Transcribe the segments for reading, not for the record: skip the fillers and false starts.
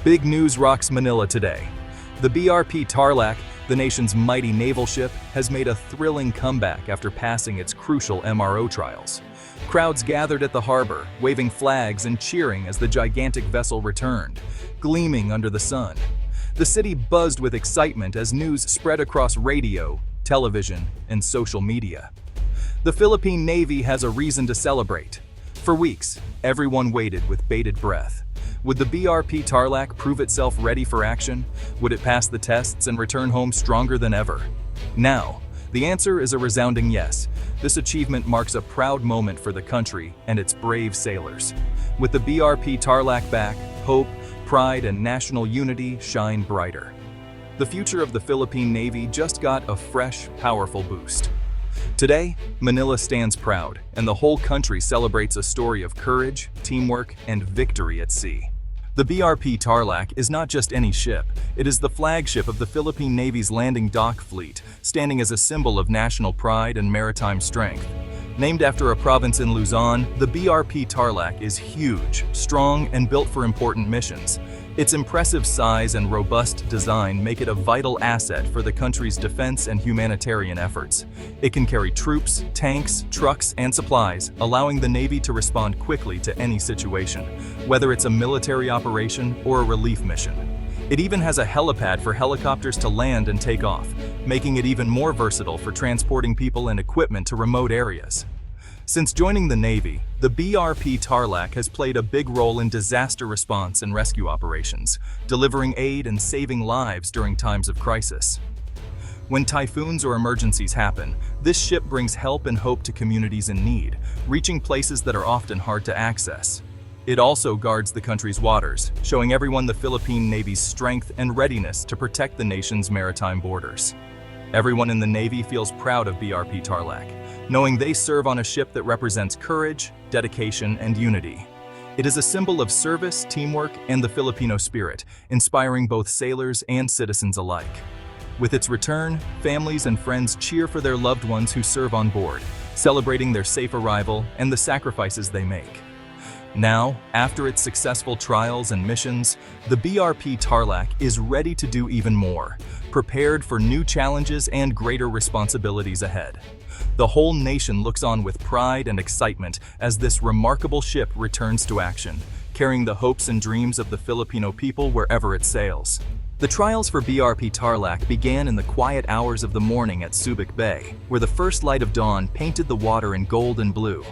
Big news rocks Manila today. The BRP Tarlac, the nation's mighty naval ship, has made a thrilling comeback after passing its crucial MRO trials. Crowds gathered at the harbor, waving flags and cheering as the gigantic vessel returned, gleaming under the sun. The city buzzed with excitement as news spread across radio, television, and social media. The Philippine Navy has a reason to celebrate. For weeks, everyone waited with bated breath. Would the BRP Tarlac prove itself ready for action? Would it pass the tests and return home stronger than ever? Now, the answer is a resounding yes. This achievement marks a proud moment for the country and its brave sailors. With the BRP Tarlac back, hope, pride, and national unity shine brighter. The future of the Philippine Navy just got a fresh, powerful boost. Today, Manila stands proud, and the whole country celebrates a story of courage, teamwork, and victory at sea. The BRP Tarlac is not just any ship, it is the flagship of the Philippine Navy's landing dock fleet, standing as a symbol of national pride and maritime strength. Named after a province in Luzon, the BRP Tarlac is huge, strong, and built for important missions. Its impressive size and robust design make it a vital asset for the country's defense and humanitarian efforts. It can carry troops, tanks, trucks, and supplies, allowing the Navy to respond quickly to any situation, whether it's a military operation or a relief mission. It even has a helipad for helicopters to land and take off, making it even more versatile for transporting people and equipment to remote areas. Since joining the Navy, the BRP Tarlac has played a big role in disaster response and rescue operations, delivering aid and saving lives during times of crisis. When typhoons or emergencies happen, this ship brings help and hope to communities in need, reaching places that are often hard to access. It also guards the country's waters, showing everyone the Philippine Navy's strength and readiness to protect the nation's maritime borders. Everyone in the Navy feels proud of BRP Tarlac, knowing they serve on a ship that represents courage, dedication, and unity. It is a symbol of service, teamwork, and the Filipino spirit, inspiring both sailors and citizens alike. With its return, families and friends cheer for their loved ones who serve on board, celebrating their safe arrival and the sacrifices they make. Now, after its successful trials and missions, the BRP Tarlac is ready to do even more, prepared for new challenges and greater responsibilities ahead. The whole nation looks on with pride and excitement as this remarkable ship returns to action, carrying the hopes and dreams of the Filipino people wherever it sails. The trials for BRP Tarlac began in the quiet hours of the morning at Subic Bay, where the first light of dawn painted the water in gold and blue.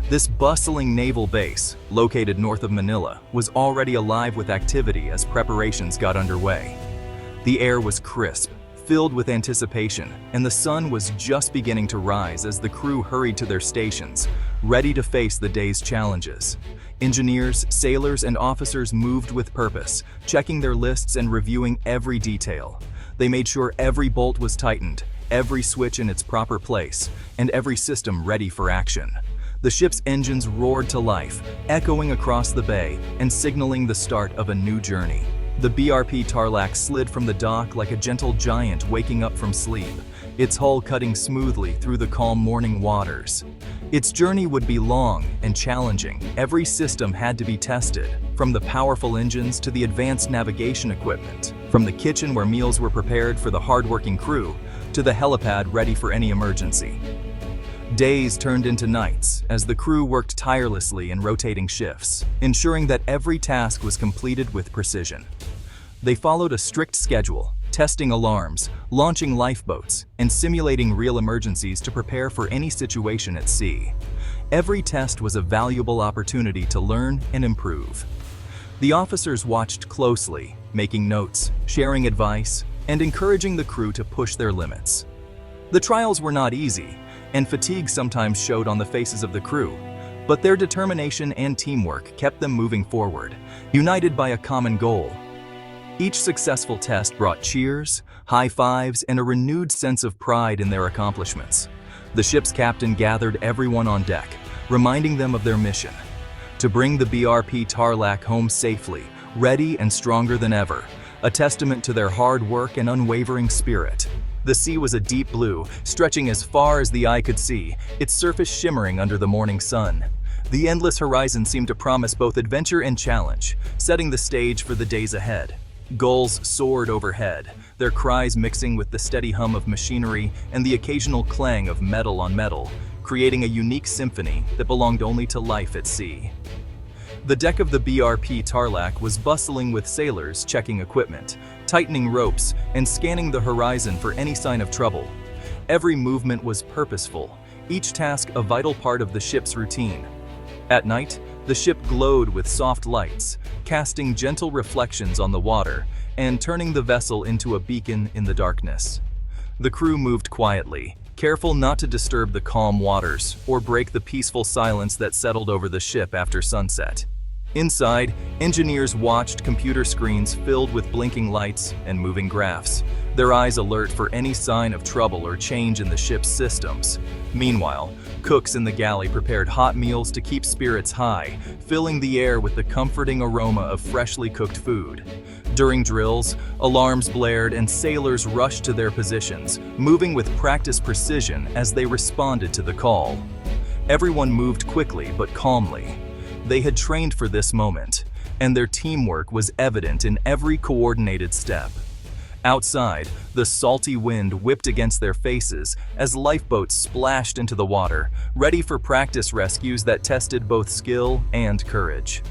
This bustling naval base, located north of Manila, was already alive with activity as preparations got underway. The air was crisp, filled with anticipation, and the sun was just beginning to rise as the crew hurried to their stations, ready to face the day's challenges. Engineers, sailors, and officers moved with purpose, checking their lists and reviewing every detail. They made sure every bolt was tightened, every switch in its proper place, and every system ready for action. The ship's engines roared to life, echoing across the bay and signaling the start of a new journey. The BRP Tarlac slid from the dock like a gentle giant waking up from sleep, its hull cutting smoothly through the calm morning waters. Its journey would be long and challenging. Every system had to be tested, from the powerful engines to the advanced navigation equipment, from the kitchen where meals were prepared for the hardworking crew to the helipad ready for any emergency. Days turned into nights as the crew worked tirelessly in rotating shifts, ensuring that every task was completed with precision. They followed a strict schedule, testing alarms, launching lifeboats, and simulating real emergencies to prepare for any situation at sea. Every test was a valuable opportunity to learn and improve. The officers watched closely, making notes, sharing advice, and encouraging the crew to push their limits. The trials were not easy, and fatigue sometimes showed on the faces of the crew, but their determination and teamwork kept them moving forward, united by a common goal. Each successful test brought cheers, high fives, and a renewed sense of pride in their accomplishments. The ship's captain gathered everyone on deck, reminding them of their mission: to bring the BRP Tarlac home safely, ready and stronger than ever, a testament to their hard work and unwavering spirit. The sea was a deep blue, stretching as far as the eye could see, its surface shimmering under the morning sun. The endless horizon seemed to promise both adventure and challenge, setting the stage for the days ahead. Gulls soared overhead, their cries mixing with the steady hum of machinery and the occasional clang of metal on metal, creating a unique symphony that belonged only to life at sea. The deck of the BRP Tarlac was bustling with sailors checking equipment, tightening ropes, and scanning the horizon for any sign of trouble. Every movement was purposeful, each task a vital part of the ship's routine. At night, the ship glowed with soft lights, casting gentle reflections on the water and turning the vessel into a beacon in the darkness. The crew moved quietly, careful not to disturb the calm waters or break the peaceful silence that settled over the ship after sunset. Inside, engineers watched computer screens filled with blinking lights and moving graphs, their eyes alert for any sign of trouble or change in the ship's systems. Meanwhile, cooks in the galley prepared hot meals to keep spirits high, filling the air with the comforting aroma of freshly cooked food. During drills, alarms blared and sailors rushed to their positions, moving with practiced precision as they responded to the call. Everyone moved quickly but calmly. They had trained for this moment, and their teamwork was evident in every coordinated step. Outside, the salty wind whipped against their faces as lifeboats splashed into the water, ready for practice rescues that tested both skill and courage.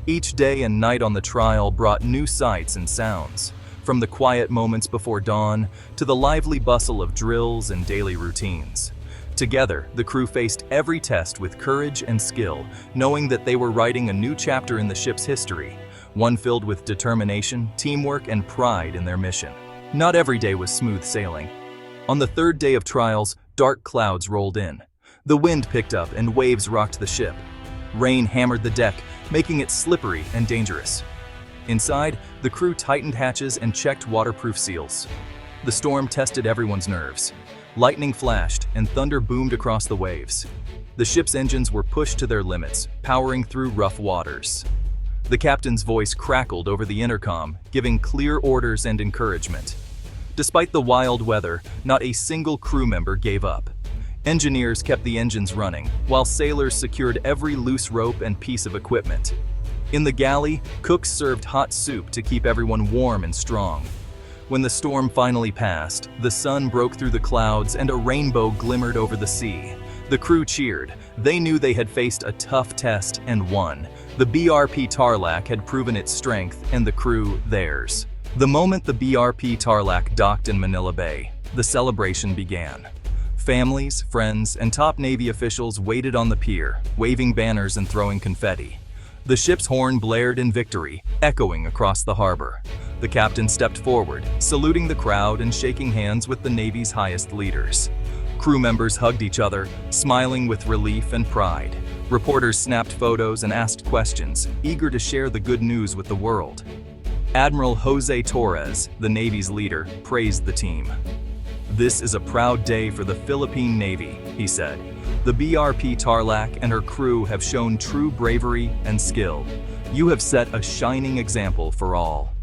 Each day and night on the trial brought new sights and sounds, from the quiet moments before dawn to the lively bustle of drills and daily routines. Together, the crew faced every test with courage and skill, knowing that they were writing a new chapter in the ship's history, one filled with determination, teamwork, and pride in their mission. Not every day was smooth sailing. On the third day of trials, dark clouds rolled in. The wind picked up and waves rocked the ship. Rain hammered the deck, making it slippery and dangerous. Inside, the crew tightened hatches and checked waterproof seals. The storm tested everyone's nerves. Lightning flashed and thunder boomed across the waves. The ship's engines were pushed to their limits, powering through rough waters. The captain's voice crackled over the intercom, giving clear orders and encouragement. Despite the wild weather, not a single crew member gave up. Engineers kept the engines running, while sailors secured every loose rope and piece of equipment. In the galley, cooks served hot soup to keep everyone warm and strong. When the storm finally passed, the sun broke through the clouds and a rainbow glimmered over the sea. The crew cheered. They knew they had faced a tough test and won. The BRP Tarlac had proven its strength and the crew theirs. The moment the BRP Tarlac docked in Manila Bay, the celebration began. Families, friends, and top Navy officials waited on the pier, waving banners and throwing confetti. The ship's horn blared in victory, echoing across the harbor. The captain stepped forward, saluting the crowd and shaking hands with the Navy's highest leaders. Crew members hugged each other, smiling with relief and pride. Reporters snapped photos and asked questions, eager to share the good news with the world. Admiral Jose Torres, the Navy's leader, praised the team. "This is a proud day for the Philippine Navy," he said. "The BRP Tarlac and her crew have shown true bravery and skill. You have set a shining example for all."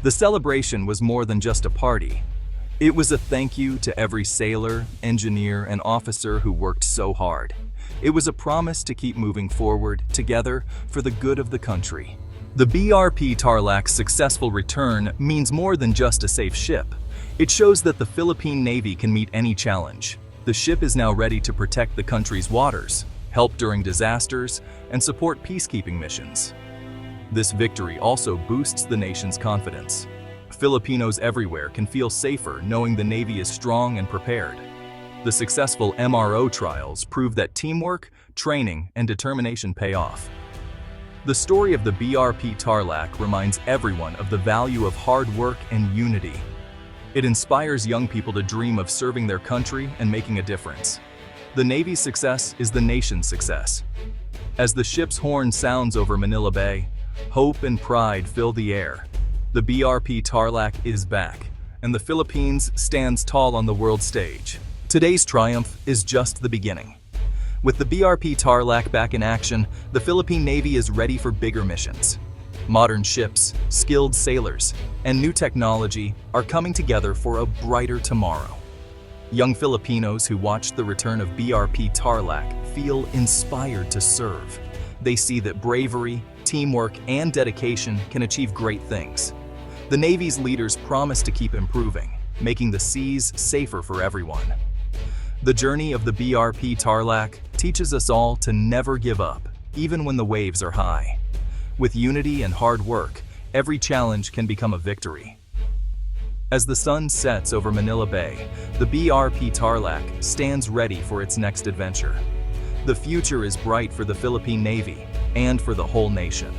The celebration was more than just a party. It was a thank you to every sailor, engineer, and officer who worked so hard. It was a promise to keep moving forward together for the good of the country. The BRP Tarlac's successful return means more than just a safe ship. It shows that the Philippine Navy can meet any challenge. The ship is now ready to protect the country's waters, help during disasters, and support peacekeeping missions. This victory also boosts the nation's confidence. Filipinos everywhere can feel safer knowing the Navy is strong and prepared. The successful MRO trials prove that teamwork, training, and determination pay off. The story of the BRP Tarlac reminds everyone of the value of hard work and unity. It inspires young people to dream of serving their country and making a difference. The Navy's success is the nation's success. As the ship's horn sounds over Manila Bay, hope and pride fill the air. The BRP Tarlac is back, and the Philippines stands tall on the world stage. Today's triumph is just the beginning. With the BRP Tarlac back in action, the Philippine Navy is ready for bigger missions. Modern ships, skilled sailors, and new technology are coming together for a brighter tomorrow. Young Filipinos who watched the return of BRP Tarlac feel inspired to serve. They see that bravery, teamwork, and dedication can achieve great things. The Navy's leaders promise to keep improving, making the seas safer for everyone. The journey of the BRP Tarlac teaches us all to never give up, even when the waves are high. With unity and hard work, every challenge can become a victory. As the sun sets over Manila Bay, the BRP Tarlac stands ready for its next adventure. The future is bright for the Philippine Navy and for the whole nation.